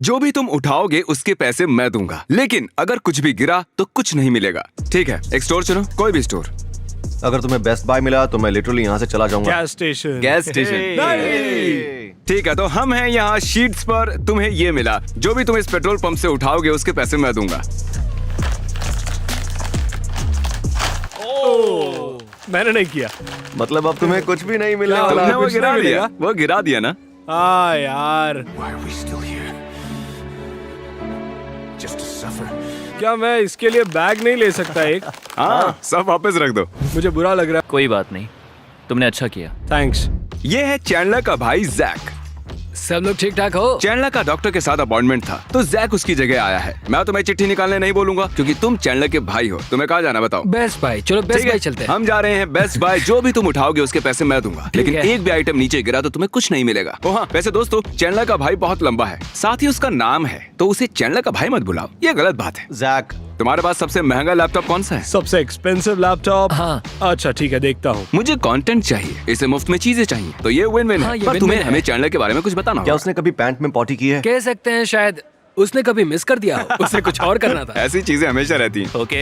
जो भी तुम उठाओगे उसके पैसे मैं दूंगा, लेकिन अगर कुछ भी गिरा तो कुछ नहीं मिलेगा। ठीक है, एक स्टोर चुनो, कोई भी स्टोर। अगर तुम्हें बेस्ट बाय मिला तो मैं लिटरली यहाँ से चला जाऊंगा। Gas station. Gas station. ठीक है, तो हम हैं यहाँ शीट्स पर। तुम्हें ये मिला, जो भी तुम इस पेट्रोल पंप से उठाओगे उसके पैसे मैं दूंगा। मैंने नहीं किया। मतलब अब तुम्हें कुछ भी नहीं मिलने वाला। तुमने वो कुछ गिरा नहीं दिया, मिलेगा। वो गिरा दिया ना। हाँ यार, क्या मैं इसके लिए बैग नहीं ले सकता एक? हाँ, सब वापस रख दो। मुझे बुरा लग रहा कोई बात नहीं, तुमने अच्छा किया। है। थैंक्स। ये है चैंडलर का भाई जैक। सब लोग ठीक ठाक हो? चैंडलर का डॉक्टर के साथ अपॉइंटमेंट था, तो जैक उसकी जगह आया है। मैं तुम्हें चिट्ठी निकालने नहीं बोलूंगा क्योंकि तुम चैंडलर के भाई हो। तुम्हें कहाँ जाना बताओ? बेस्ट बाय, चलो बेस्ट ठीक है, बाय चलते हैं। हम जा रहे हैं बेस्ट बाय। जो भी तुम उठाओगे उसके पैसे मैं दूंगा, लेकिन है। एक भी आइटम नीचे गिरा तो तुम्हें कुछ नहीं मिलेगा। ओ हाँ, वैसे दोस्तों, चैंडलर का भाई बहुत लंबा है, साथ ही उसका नाम है, तो उसे चैंडलर का भाई मत बुलाओ, ये गलत बात है। जैक, तुम्हारे पास सबसे महंगा लैपटॉप कौन सा है? सबसे एक्सपेंसिव लैपटॉप। हाँ। अच्छा ठीक है, देखता हूँ। मुझे कंटेंट चाहिए, इसे मुफ्त में चीजें चाहिए, तो ये विन विन हाँ, है। ये पर win-win तुम्हें है। हमें चैंडलर के बारे में कुछ बताना क्या होगा। उसने कभी पैंट में पॉटी की है? कह सकते हैं शायद उसने कभी मिस कर दिया हो, उसे कुछ और करना था। ऐसी चीजें हमेशा रहती हैं। ओके,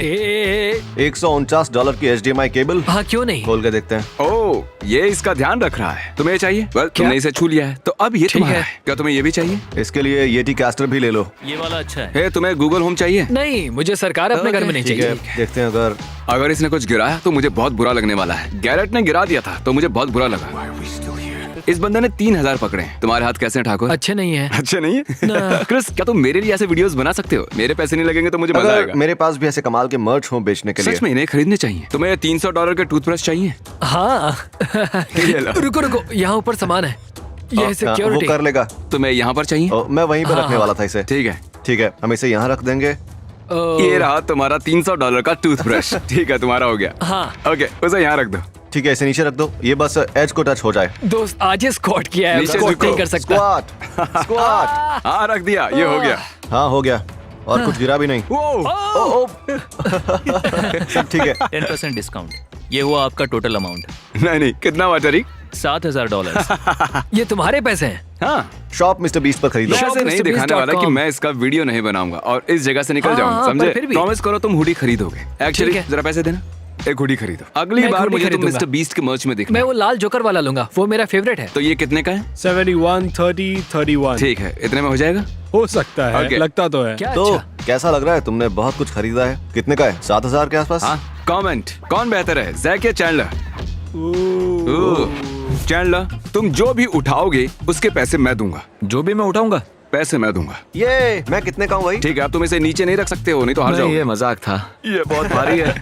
$149 की HDMI केबल। हाँ क्यों नहीं। खोल के देखते हैं। ओह, ये इसका ध्यान रख रहा है। तुम्हें ये चाहिए? तुमने इसे छू लिया है, तो अब ये ठीक तुम्हारा है। है। क्या तुम्हें ये भी चाहिए? इसके लिए येटी कैस्टर भी ले लो। ये वाला अच्छा है। हे, तुम्हें गूगल होम चाहिए? नहीं, मुझे सरकार अपने घर में नहीं ठीक है, चाहिए। देखते हैं। अगर इसने कुछ गिराया तो मुझे बहुत बुरा लगने वाला है। गैरेट ने गिरा दिया था तो मुझे बहुत बुरा लगा। इस बंदे ने 3000 पकड़े हैं। तुम्हारे हाथ कैसे हैं ठाकुर? अच्छे नहीं है। अच्छे नहीं है? ना। क्रिस, क्या तुम मेरे लिए ऐसे वीडियोस बना सकते हो? मेरे पैसे नहीं लगेंगे तो मुझे मजा अगर आएगा। मेरे पास भी ऐसे कमाल के मर्च हो बेचने के लिए। सच में इन्हें खरीदने चाहिए। तुम्हें $300 के टूथब्रश चाहिए? हाँ। ये लो। रुको रुको, यहाँ ऊपर सामान है, ये वो सिक्योरिटी। कर लेगा। तुम्हें यहाँ पर चाहिए? मैं वहीं पर हाँ, रखने हाँ। वाला था इसे। ठीक है, ठीक है, हम इसे यहाँ रख देंगे। ये रहा तुम्हारा $300 का टूथब्रश। ठीक है, तुम्हारा हो गया। हाँ। ओके, उसे यहाँ रख दो। ठीक है, इसे नीचे रख दो। ये बस एज को टच हो जाए। दोस्त आज ही स्क्वाट किया है, नीचे स्क्वाट झुको। नहीं कर सकता। Squat, squat. हाँ, रख दिया, ये हो गया। हाँ, हो गया। और कुछ गिरा भी नहीं। वो सब ठीक है। 10% डिस्काउंट। ये हुआ आपका टोटल अमाउंट, नहीं, कितना हुआ टरीक? $7000। ये तुम्हारे पैसे हैं। हाँ, शॉप मिस्टर बीस्ट पर खरीदो। मैं Shop ऐसे नहीं दिखाने वाला कि MrBeast.com। मैं इसका वीडियो नहीं बनाऊंगा और इस जगह से निकल हाँ, जाऊंगा, हाँ, समझे? पर फिर भी। प्रॉमिस करो तुम हुडी खरीदोगे। एक्चुअली ठीक है। जरा पैसे देना, एक हुडी खरीदो। अगली मैं बार हुडी मुझे तुम खरीदूंगा। मिस्टर बीस्ट के मर्च में दिखना। मैं वो लाल जोकर वाला लूंगा, वो मेरा फेवरेट है। तो ये कितने का है? 71, 30, 31। ठीक है, इतने में हो जाएगा। हो सकता है, Okay. लगता तो है। क्या तो अच्छा। कैसा लग रहा है? तुमने बहुत कुछ खरीदा है। कितने का है? 7000 के आसपास। हाँ, कमेंट, कौन बेहतर है, जैक या चैंडलर? चैंडलर, तुम जो भी उठाओगे उसके पैसे मैं दूंगा। जो भी मैं उठाऊंगा। पैसे मैं दूंगा। ये मैं कितने का हूँ भाई? ठीक है, अब तुम इसे नीचे नहीं रख सकते हो, नहीं तो हार जाओगे। ये मजाक था। ये बहुत भारी है।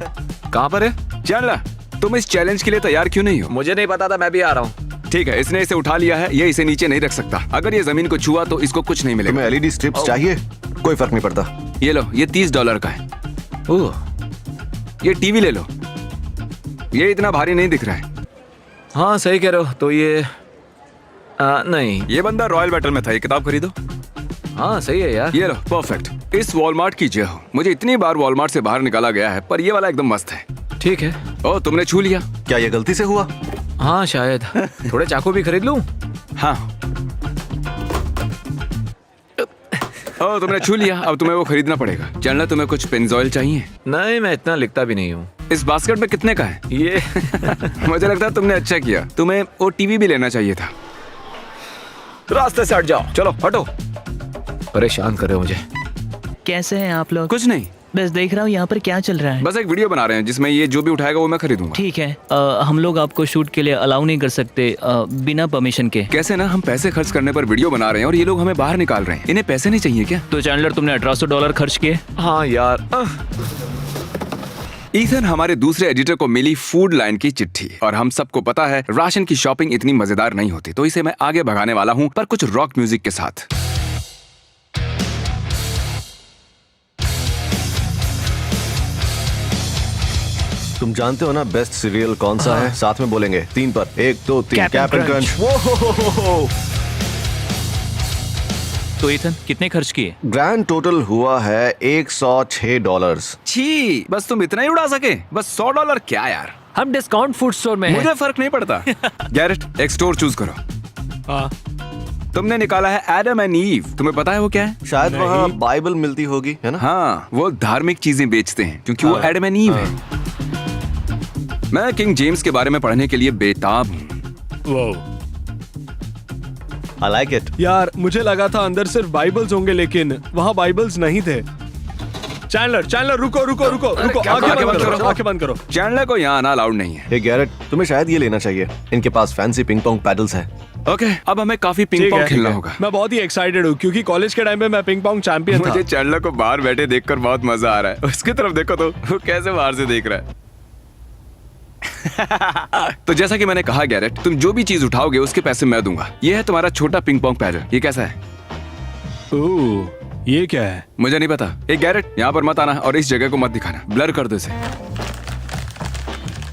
कहाँ पर है चैंडलर? तुम इस चैलेंज के लिए तैयार क्यों नहीं हो? मुझे नहीं पता था, मैं भी आ रहा हूँ। ठीक है, इसने इसे उठा लिया है, ये इसे नीचे नहीं रख सकता। अगर ये जमीन को छुआ तो इसको कुछ नहीं मिलेगा। तुम्हें एलईडी स्ट्रिप्स चाहिए? कोई फर्क नहीं पड़ता। ये लो, ये $30 का है। ओह, ये टीवी ले लो, ये इतना भारी नहीं दिख रहा है। हाँ सही कह रहे हो। तो ये नहीं। ये बंदा रॉयल बैटल में था, ये किताब खरीदो। हाँ सही है यार। ये लो, परफेक्ट। इस वॉलमार्ट की जय हो। मुझे इतनी बार वॉलमार्ट से बाहर निकाला गया है, पर ये वाला एकदम मस्त है। ठीक है। ओह, तुमने छू लिया। क्या ये गलती से हुआ? हाँ शायद। थोड़े चाकू भी खरीद लूं। हाँ। ओह, तुमने छू लिया, अब तुम्हें वो खरीदना पड़ेगा। चैंडलर, तुम्हें कुछ पेंजॉइल चाहिए? नहीं, मैं इतना लिखता भी नहीं हूँ। इस बास्केट में कितने का है? ये मुझे लगता है तुमने अच्छा किया, तुम्हें वो टीवी भी लेना चाहिए था। रास्ते से हट जाओ, चलो हटो। परेशान कर रहे हो मुझे। कैसे हैं आप लोग? कुछ नहीं, बस देख रहा हूँ यहाँ पर क्या चल रहा है। बस एक वीडियो बना रहे हैं जिसमें ये जो भी उठाएगा वो मैं खरीदूंगा। ठीक है, हम लोग आपको शूट के लिए अलाउ नहीं कर सकते बिना परमिशन के। कैसे ना, हम पैसे खर्च करने पर वीडियो बना रहे हैं और ये लोग हमें बाहर निकाल रहे हैं। इन्हें पैसे नहीं चाहिए क्या? तो चैंडलर, तुमने $1800 खर्च किए? हाँ यार। ईथन, हमारे दूसरे एडिटर को मिली फूड लाइन की चिट्ठी, और हम सबको पता है राशन की शॉपिंग इतनी मजेदार नहीं होती, तो इसे मैं आगे भगाने वाला हूँ, पर कुछ रॉक म्यूजिक के साथ। तुम जानते हो ना बेस्ट सीरियल कौन सा है? साथ में बोलेंगे 3 पर। 1 2 3। Captain captain crunch. तो ईथन, कितने खर्च किए? ग्रैंड टोटल हुआ है $106। छी, बस तुम इतना ही उड़ा सके? बस $100 क्या यार? हम डिस्काउंट फूड स्टोर में हैं। मुझे फर्क नहीं पड़ता। गैरेट, एक स्टोर चूज करो। हाँ, तुमने निकाला है एडम एंड ईव। तुम्हें पता है वो क्या है? शायद नहीं। वहाँ बाइबल मिलती होगी, है ना? हाँ, वो धार्मिक चीजें बेचते हैं क्योंकि वो एडम एंड ईव है। मैं किंग जेम्स के बारे में पढ़ने के लिए बेताब हूँ। वो I like it. यार, मुझे लगा था अंदर सिर्फ बाइबल्स होंगे, लेकिन वहाँ बाइबल्स नहीं थे। चैंडलर रुको रुको रुको रुको, क्या- आंखें आंखें बंद बंद करो, करो। आंखें बंद करो। चैंडलर को यहाँ आना अलाउड नहीं है। हे गैरेट, तुम्हें शायद ये लेना चाहिए। इनके पास फैंसी पिंग पोंग पैडल्स है। ओके, अब हमें काफी पिंग ठीक पोंग है, खेलना ठीक है। होगा। मैं बहुत ही एक्साइटेड हूँ क्योंकि कॉलेज के टाइम पे मैं पिंग पोंग चैंपियन था। मुझे चैंडलर को बाहर बैठे देखकर बहुत मजा आ रहा है। उसकी तरफ देखो तो वो कैसे बाहर से देख रहा है। तो जैसा कि मैंने कहा गैरेट, तुम जो भी चीज उठाओगे उसके पैसे मैं दूंगा। ये है तुम्हारा छोटा पिंग पोंग पैडल। ये कैसा है? ओह, ये क्या है? मुझे नहीं पता। ए गैरेट, यहाँ पर मत आना और इस जगह को मत दिखाना। ब्लर कर दो इसे।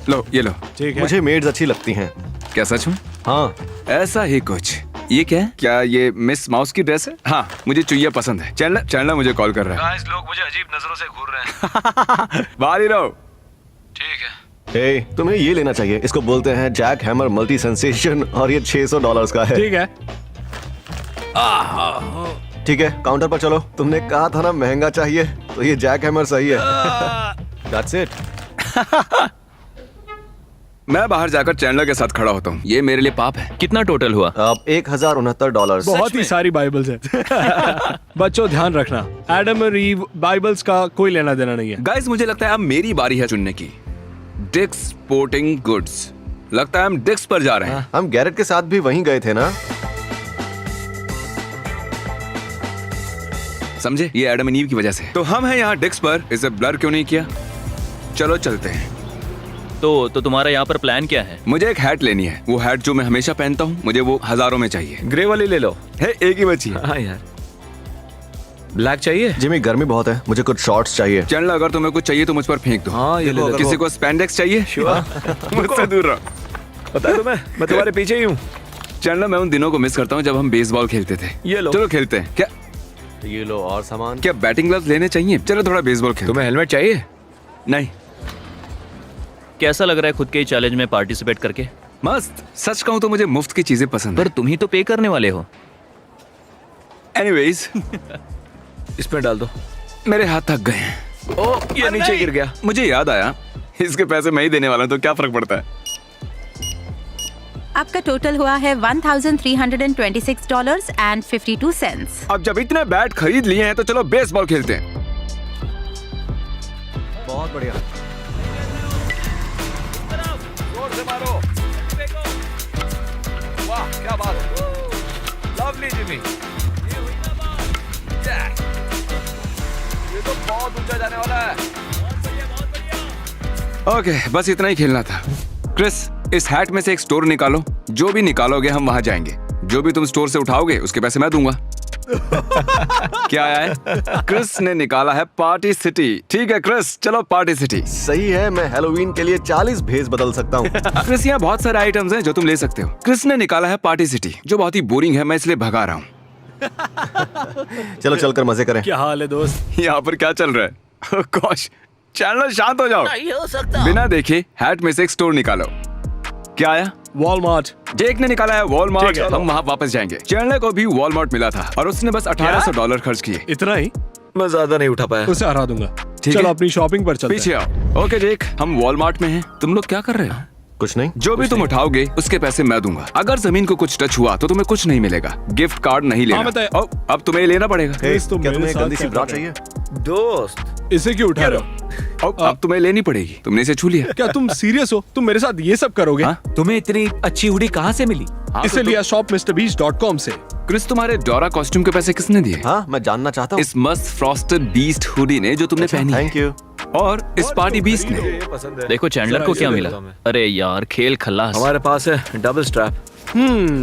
लो, ये लो। ठीक है। मुझे मेड्स अच्छी लगती हैं। क्या सच में? हाँ, ऐसा ही कुछ। ये क्या है? क्या ये मिस माउस की ड्रेस है? हाँ, मुझे चुईया पसंद है। चैंडलर मुझे कॉल कर रहा है। लोग मुझे अजीब नजरों से घूर रहे हैं। बाहर ही रहो। ठीक है। हे, तुम्हें ये लेना चाहिए। इसको बोलते हैं जैक हैमर मल्टी सेंसेशन और ये $600 का है। ठीक है। ठीक है, काउंटर पर चलो। तुमने कहा था ना महंगा चाहिए, तो ये जैक हैमर सही है। That's it. मैं बाहर जाकर चैंडलर के साथ खड़ा होता हूँ। ये मेरे लिए पाप है। कितना टोटल हुआ? अब $1069। बहुत ही सारी बाइबल्स है। बच्चों, ध्यान रखना, एडम और ईव बाइबल्स का कोई लेना देना नहीं है। गाइस, मुझे लगता है अब मेरी बारी है चुनने की। डिक्स स्पोर्टिंग गुड्स। लगता है हम डिक्स पर जा रहे हैं। हम गैरेट के साथ भी वहीं गए थे ना? समझे? ये एडम एंड ईव की वजह से। तो हम हैं यहाँ डिक्स पर। इसे ब्लर क्यों नहीं किया? चलो चलते हैं। तो तुम्हारा यहाँ पर प्लान क्या है? मुझे एक हैट लेनी है। वो हैट जो मैं हमेशा पहनता हूँ, मुझे वो हजारों में चाहिए। ग्रे वाली ले लो। है, एक ही बची है। हाँ यार। ब्लैक चाहिए? जिमी, गर्मी बहुत है, मुझे कुछ शॉर्ट्स चाहिए। चैंडलर, अगर तुम्हें कुछ चाहिए तो मुझ पर फेंक दो। हाँ, ये ले लो। किसी को स्पैंडेक्स चाहिए? मुझसे दूर रहो। पता है तुम्हें, मैं तुम्हारे पीछे ही हूँ। चैंडलर, मैं उन दिनों को मिस करता हूँ जब हम बेसबॉल खेलते थे। ये लो। चलो खेलते हैं। क्या ये लो और सामान। क्या बैटिंग ग्लव्स लेने चाहिए? चलो थोड़ा बेसबॉल खेलते तुम्हें हेलमेट चाहिए? हैं। नहीं, कैसा लग रहा है खुद के चैलेंज में पार्टिसिपेट करके? मस्त। सच कहूँ तो मुझे मुफ्त की चीजें पसंद पर तुम ही तो पे करने वाले हो। एनीवेज, इसमें डाल दो। मेरे हाथ थक गए हैं। ओ, ये नीचे गिर गया। मुझे याद आया, इसके पैसे मैं ही देने वाला हूं, तो क्या फर्क पड़ता है? आपका टोटल हुआ है $1,326.52। अब जब इतने बैट खरीद लिए हैं तो चलो बेसबॉल खेलते हैं। बहुत बढ़िया। जोर से मारो। वाह, क्या बात है। Lovely Jimmy. ये तो बहुत ऊंचा जाने वाला है। ओके, बस इतना ही खेलना था। क्रिस, इस हैट में से एक स्टोर निकालो। जो भी निकालोगे हम वहां जाएंगे। जो भी तुम स्टोर से उठाओगे उसके पैसे मैं दूंगा। क्या आया है? क्रिस ने निकाला है पार्टी सिटी। ठीक है क्रिस, चलो पार्टी सिटी। सही है, मैं हैलोवीन के लिए 40 भेस बदल सकता हूँ। क्रिस, यहाँ बहुत सारे आइटम्स हैं जो तुम ले सकते हो। क्रिस ने निकाला है पार्टी सिटी, जो बहुत ही बोरिंग है। मैं इसलिए भगा रहा हूँ। चलो चलकर मजे करें। क्या हाल है दोस्त? यहाँ पर क्या चल रहा है? कॉश, चैनल शांत हो जाओ। नहीं हो सकता। बिना देखे हैट में से एक स्टोर निकालो। क्या आया? वॉलमार्ट। जेक ने निकाला है वॉलमार्ट। ठीक है। हम वहाँ वापस जाएंगे। चैंडलर को भी वॉलमार्ट मिला था और उसने बस $1800 खर्च किए। इतना ही? मैं ज्यादा नहीं उठा पाया। उसे हरा दूंगा। ठीक चलो है। अपनी शॉपिंग पर चलते पीछे हैं। आओ। ओके जेक, हम वॉलमार्ट में हैं। तुम लोग क्या कर रहे हो? कुछ नहीं। जो भी तुम उठाओगे उसके पैसे मैं दूंगा। अगर जमीन को कुछ टच हुआ तो तुम्हें कुछ नहीं मिलेगा। गिफ्ट कार्ड नहीं लेना। बताइए। ओ, अब तुम्हें लेना पड़ेगा। हे, इस तो क्या मेरे तुम्हें साथ गंदी सी क्या ब्रा कर रहे चाहिए? दोस्त, इसे क्यों उठा रहे हो? अब तुम्हें लेनी पड़ेगी। तुमने इसे छू लिया। क्या तुम सीरियस हो? तुम मेरे साथ ये सब करोगे? हाँ? तुम्हें इतनी अच्छी हुडी कहाँ से मिली? हाँ, इसे लिया shopmrbeast.com से। क्रिस, तुम्हारे डोरा कॉस्ट्यूम के पैसे किसने दिए? हाँ, मैं जानना चाहता हूँ। इस मस्त फ्रॉस्टेड बीस्ट हुडी ने जो तुमने पहनी है। Thank you. और इस पार्टी बीस्ट ने। ये पसंद है। देखो चैंडलर को जरा क्या इसे मिला। देखता हूं मैं। अरे यार, खेल खल्लास। हमारे पास है डबल स्ट्रैप।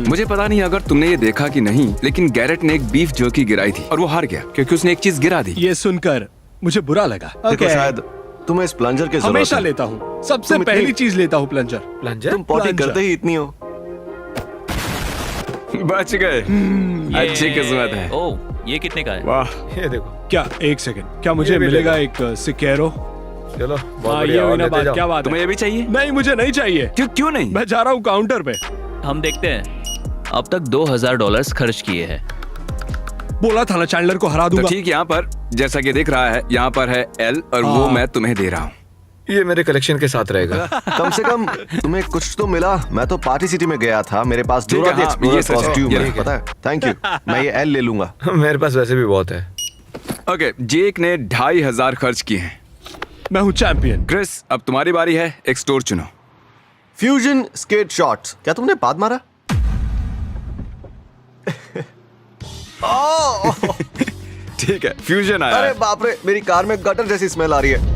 मुझे पता नहीं अगर तुमने ये देखा कि नहीं, लेकिन गैरेट ने एक बीफ जर्की गिराई थी और वो हार गया क्योंकि उसने एक चीज गिरा दी। ये सुनकर मुझे बुरा लगा। देखो, शायद तुम्हें इस प्लंजर की जरूरत हमेशा है। लेता हूँ। सबसे तुम इतनी- पहली चीज लेता हूँ प्लंजर। प्लंजर? तुम पॉटी प्लंजर। करते ही इतनी हो। बच गए। अच्छी किस्मत है। ओ, ये कितने का है? वाह, ये देखो। क्या? एक सेकंड, क्या मुझे ये भी मिलेगा ले एक सिकेरो? चलो, बहुत हाँ, ये बढ़िया, हुई और ना लेते बात। जाओ। क्या बात तुम्हें है? ये भी चाहिए? नहीं, मुझे नहीं चाहिए। क्यों नहीं? मैं जा रहा हूँ काउंटर पे। हम देखते हैं। अब तक $2000 खर्च किए हैं। बोला था ना चैंडलर को हरा तो दूंगा। ठीक, यहाँ पर जैसा कि दिख रहा है, यहाँ पर है L और वो मैं तुम्हें दे रहा हूँ। ये मेरे कलेक्शन के साथ रहेगा। कम से कम तुम्हें कुछ तो मिला। मैं तो पार्टी सिटी में गया था, मेरे पास ठीक है, डोरा द हाँ, एक्सप्लोरर ये सच है, कॉस्ट्यूम ये है, ठीक है। पता है। थैंक यू, मैं ये L ले लूंगा। मेरे पास वैसे भी बहुत है। ओके, जेक ने 2500 खर्च किए हैं। मैं हूँ चैंपियन। क्रिस, अब तुम्हारी बारी है, एक स्टोर चुनो। Fusion skate shots. क्या तुमने बाद मारा? ठीक है, फ्यूजन आया अरे है। बाप रे, मेरी कार में गटर जैसी स्मेल आ रही है।